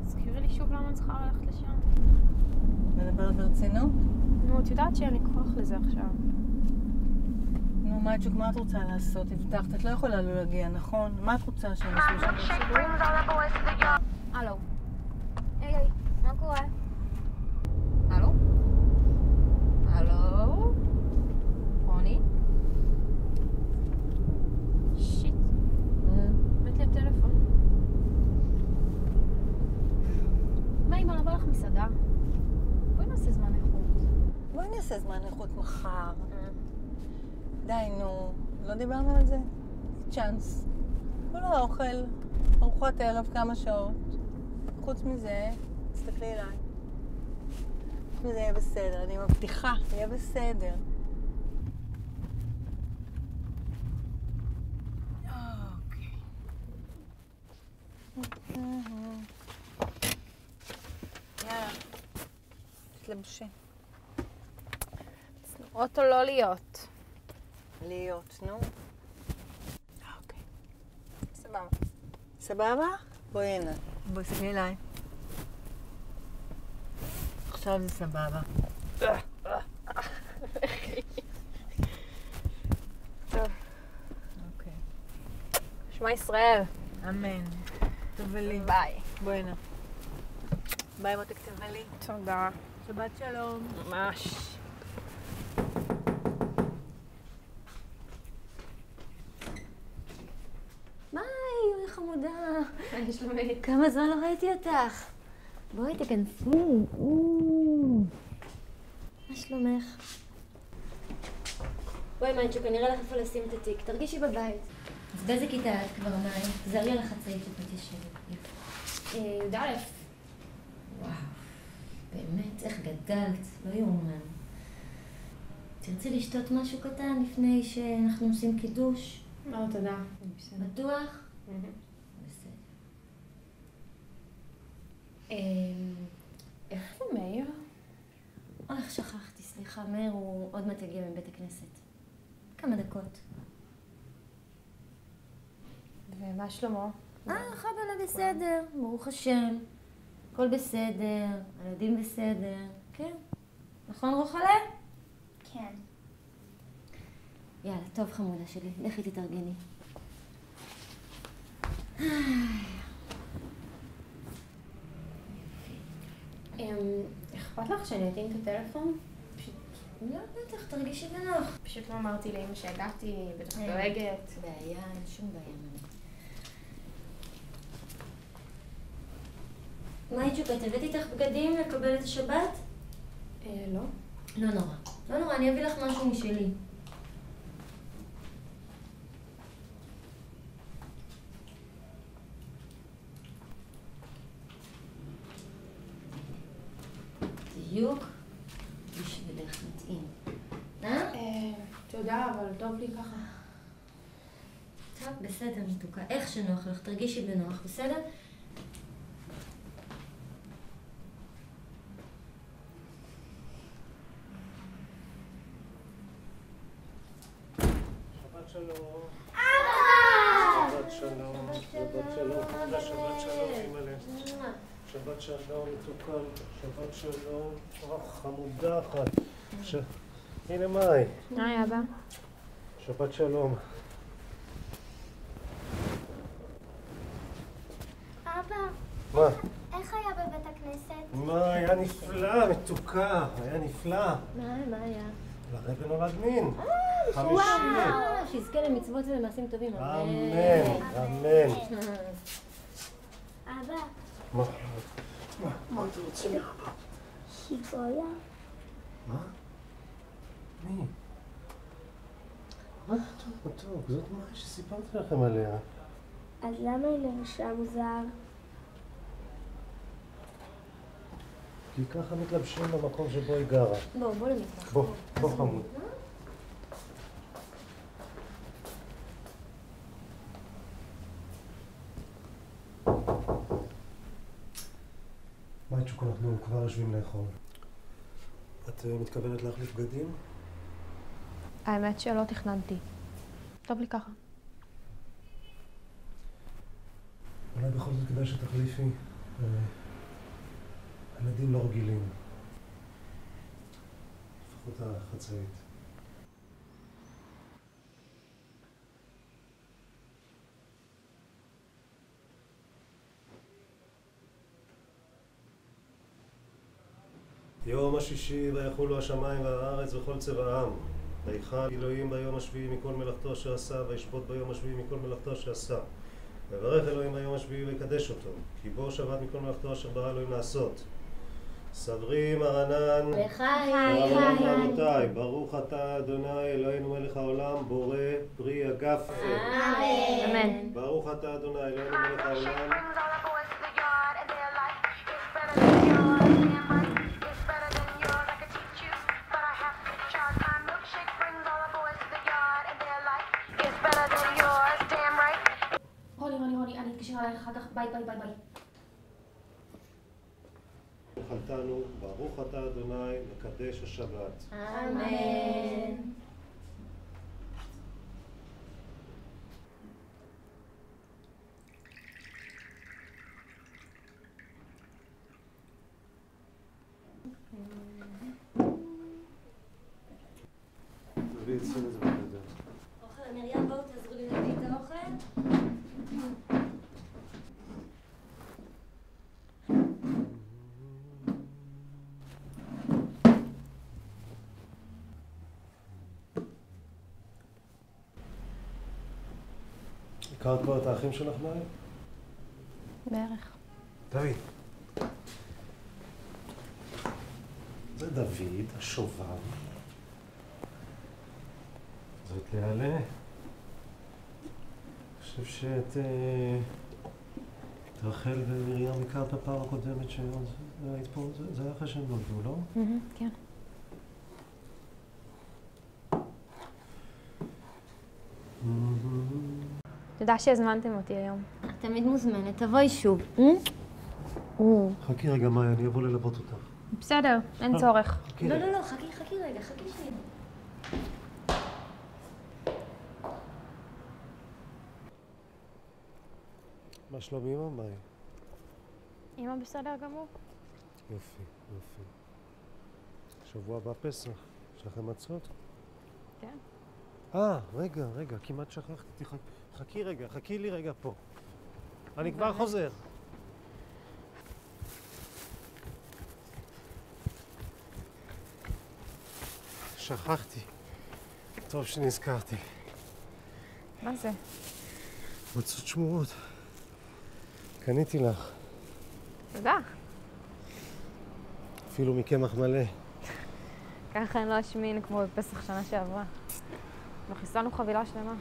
תזכירי לי שוב למה אני צריכה ללכת לשם. מדברת ברצינות? נו, את יודעת שאין לי כוח לזה עכשיו. נו, מייצ'וק, מה את רוצה לעשות? הבטחת, את לא יכולה לא להגיע, נכון? מה את רוצה שאני אעשה שם? הלו. היי, מה קורה? הלו? הלו? רוני? שיט. מת לי הטלפון. מה אם אני אבוא לך מסעדה? בואי נעשה זמן איכות. בואי נעשה זמן איכות מחר. די, נו. לא דיברנו על זה? צ'אנס. כל האוכל, ארוחת ערב כמה שעות. חוץ מזה, תסתכלי אליי. חוץ מזה יהיה בסדר, אני מבטיחה, יהיה בסדר. יאללה, תתלבשי. צנועות או לא להיות? להיות, נו. אוקיי. סבבה. סבבה? בואי הנה. בואי, סגני אליי. עכשיו זה סבבה. טוב. אוקיי. שמע ישראל. אמן. תבלי. ביי. בואי הנה. ביי, מותק, תבלי. תודה. שבת שלום. ממש. ביי, אוי חמודה. היי שלומי. כמה זמן לא ראיתי אותך. בואי תכנסי. מה שלומך? בואי מייצ'וק, אני אראה לך איפה לשים את התיק. תרגישי בבית. אז באיזה כיתה את כבר מים? תזהרי על החצאית שאת מתיישבת. י"א. וואו, באמת, איך גדלת, לא יאומן. תרצי לשתות משהו קטן לפני שאנחנו עושים קידוש? לא, תודה. בטוח? בסדר. איפה מאיר? אוי, איך שכחתי, סליחה, מאיר הוא עוד מעט יגיע מבית הכנסת. כמה דקות. ומה שלמה? חבלה בסדר, ברוך השם. הכל בסדר, הילדים בסדר, כן. נכון רוחלה? כן. יאללה, טוב חמודה שלי, לכי תתארגני. אכפת לך שאני אתאים את הטלפון? לא, בטח, תרגישי בנוח. פשוט לא אמרתי לאמא שהגעתי, בטח דואגת. בעיה, אין שום בעיה. מייצ'וק, את הבאת איתך בגדים לקבל את השבת? לא. לא נורא. לא נורא, אני אביא לך משהו משלי. בדיוק בשבילך מתאים. תודה, אבל טוב לי ככה. טוב, בסדר, מתוקה. איך שנוח לך, תרגישי בנוח, בסדר? שבת שלום. שבת שלום. שבת שלום. שבת שלום, אימא'לה. שבת שלום, מתוקה. שבת שלום. חמודה אחת. הנה מאי. היי, אבא. שבת שלום. אבא, מה? איך היה בבית הכנסת? מה, היה נפלא, מתוקה. היה נפלא. מה היה? לרבן נולד מין. וואו, שיזכה למצוות ולמעשים טובים. אמן, אמן. אבא, מה אתה רוצה מאבא? שיבויה. מה? מי? מתוק, זאת מה שסיפרתי לכם עליה. אז למה היא לבשה מוזר? כי ככה מתלבשים במקום שבו היא גרה. בוא למטבח. בוא חמוד. מייצ'וק, אנחנו כבר יושבים לאכול. את מתכוונת להחליף בגדים? האמת שלא תכננתי. טוב לי ככה. אולי בכל זאת כדאי שתחליפי. הילדים לא רגילים. לפחות החצאית. יום השישי ויחולו השמיים והארץ וכל צבאם. ויחל אלוהים ביום השביעי מכל מלאכתו אשר עשה, וישפוט ביום השביעי מכל מלאכתו אשר עשה. ויברך אלוהים ביום השביעי ויקדש אותו, כי בו שבת מכל מלאכתו אשר ברא אלוהים לעשות. סברי מרנן, לחיים. רבותיי, ברוך אתה אדוני אלוהינו מלך העולם, בורא פרי הגפן. אמן. ברוך אתה אדוני אלוהינו מלך העולם. רוני, אני אתקשר עלייך אחר כך, ביי. חלתנו, ברוך אתה אדוני, מקדש השבת. אמן. תביא את זה בחדר. אוכל, מרים, בואו תעזרו לי להביא את האוכל. הכרת כבר את האחים שלך מהר? בערך. דוד. זה דוד, השובב. זאת להעלה. אני חושב שאת רחל ומרים הכרת בפעם הקודמת שהיית פה, זה היה אחרי שהם נולדו, לא? כן. תודה שהזמנתם אותי היום. תמיד מוזמנת, תבואי שוב. חכי רגע, מאיה, אני אבוא ללוות אותך. בסדר, אין צורך. לא, חכי רגע, חכי שנייה. מה שלום אמא, מאיה? אמא בסדר גמור. יופי. שבוע הבא פסח. יש לכם מצות? כן. רגע, כמעט שכחתי. חכי לי רגע פה. אני כבר חוזר. שכחתי. טוב שנזכרתי. מה זה? מצות שמורות. קניתי לך. תודה. אפילו מקמח מלא. ככה אני לא אשמין כמו בפסח שנה שעברה. חיסלנו חבילה שלמה.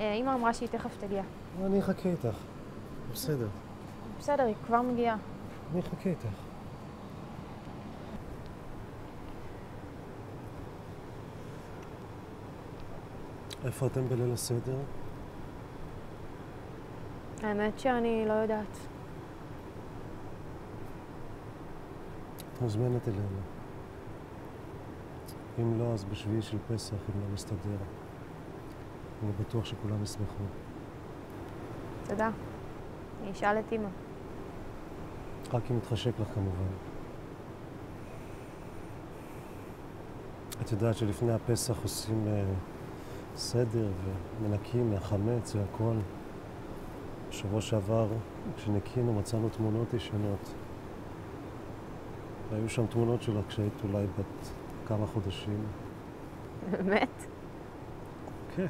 אמא אמרה שהיא תכף תגיע. אני אחכה איתך. בסדר. בסדר, היא כבר מגיעה. אני אחכה איתך. איפה אתם בליל הסדר? האמת שאני לא יודעת. את מוזמנת אלינו. אם לא, אז בשביעי של פסח, אם לא מסתדר. אני בטוח שכולם ישמחו. תודה. אני אשאל את אמא. רק אם מתחשק לך כמובן. את יודעת שלפני הפסח עושים סדר ומנקים מהחמץ והכל. בשבוע שעבר, כשניקינו, מצאנו תמונות ישנות. והיו שם תמונות שלה כשהיית אולי בת כמה חודשים. באמת? כן.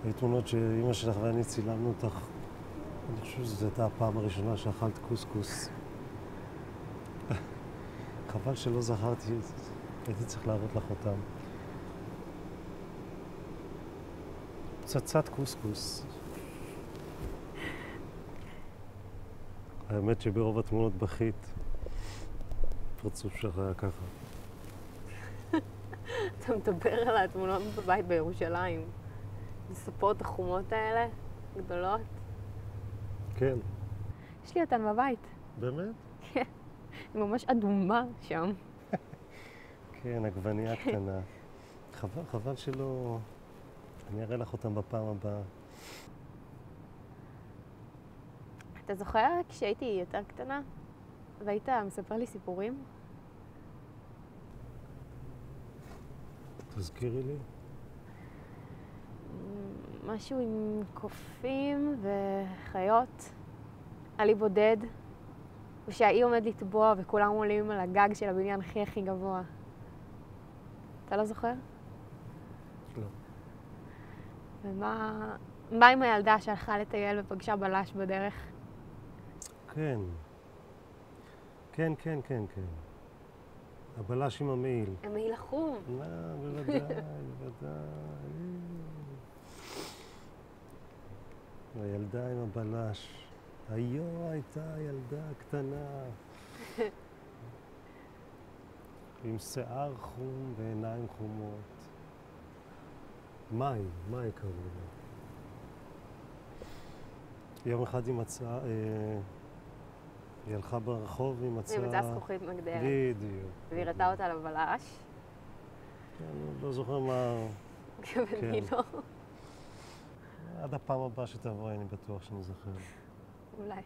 היו תמונות שאמא שלך ואני צילמנו אותך. אני חושב שזו הייתה הפעם הראשונה שאכלת קוסקוס. חבל שלא זכרתי, הייתי צריך להראות לך אותם. פצצת קוסקוס. האמת שברוב התמונות בכית. פרצוף שלך היה ככה. אתה מדבר על התמונות בבית בירושלים. הספות החומות האלה, גדולות. כן. יש לי אותן בבית. באמת? כן. היא ממש אדומה שם. כן, עגבנייה קטנה. חבל שלא... אני אראה לך אותם בפעם הבאה. אתה זוכר כשהייתי יותר קטנה והיית מספר לי סיפורים? תזכירי לי. משהו עם קופים וחיות, עלי בודד, ושהאי עומד לטבוע וכולם עולים על הגג של הבניין הכי גבוה. אתה לא זוכר? לא. ומה עם הילדה שהלכה לטייל ופגשה בלש בדרך? כן. כן. הבלש עם המעיל. המעיל החום. בוודאי. הילדה עם הבלש. הייתה ילדה קטנה. עם שיער חום ועיניים חומות. מאי קראו לה. יום אחד היא מצאה, היא הלכה ברחוב והיא מצאה... היא מצאה זכוכית מגדלת. בדיוק. והיא ראתה אותה לבלש. אני לא זוכר מה... גם אני לא. עד הפעם הבאה שתבואי, אני בטוח שאני זוכר. אולי.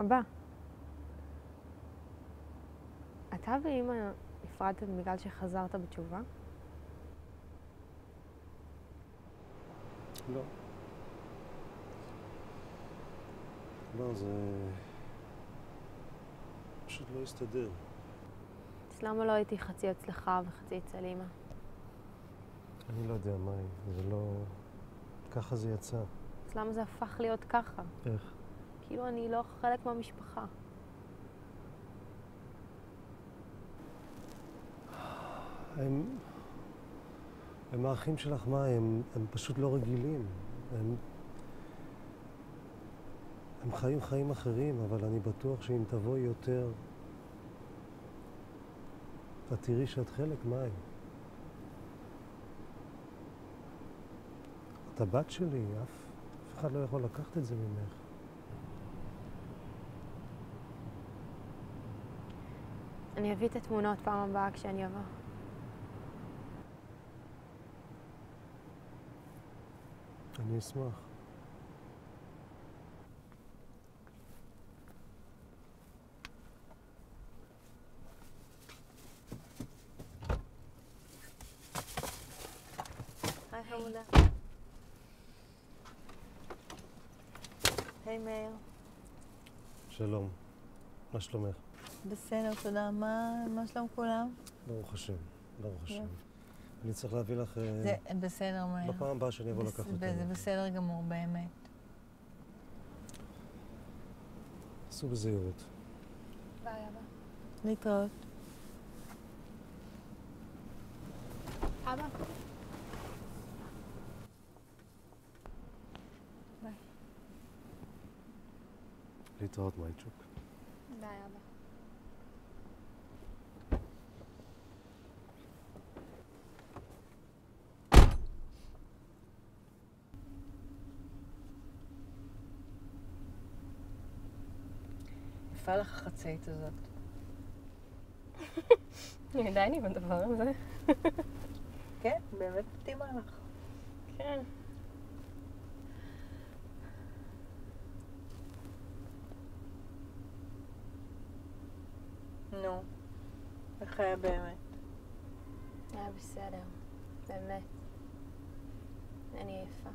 אבא, אתה ואמא נפרדתם בגלל שחזרת בתשובה? לא. לא, זה... פשוט לא הסתדר. אז למה לא הייתי חצי אצלך וחצי אצל אמא? אני לא יודע מה זה לא... ככה זה יצא. אז למה זה הפך להיות ככה? איך? כאילו אני לא חלק מהמשפחה. הם האחים שלך, מה? הם פשוט לא רגילים. הם חיים חיים אחרים, אבל אני בטוח שאם תבואי יותר, את תראי שאת חלק מהם. את הבת שלי, אף אחד לא יכול לקחת את זה ממך. אני אביא את התמונות פעם הבאה כשאני אבוא. אני אשמח. היי חמודה. היי מאיר. שלום. מה שלומך? בסדר, תודה. מה שלום כולם? ברוך השם. אני צריך להביא לך... זה בסדר, מאיר. בפעם הבאה שאני אבוא לקחת אותנו. זה בסדר גמור, באמת. עשו בזהירות. ביי, אבא. להתראות. אבא. ביי. להתראות, מייצ'וק. ביי, אבא. יפה לך החצאית הזאת. אני עדיין עם הדבר הזה. כן, באמת מתאימה לך. כן. נו, איך היה באמת? היה בסדר, באמת. אני עייפה.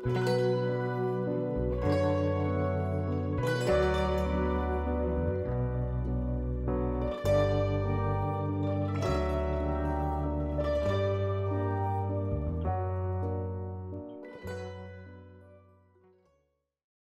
Thank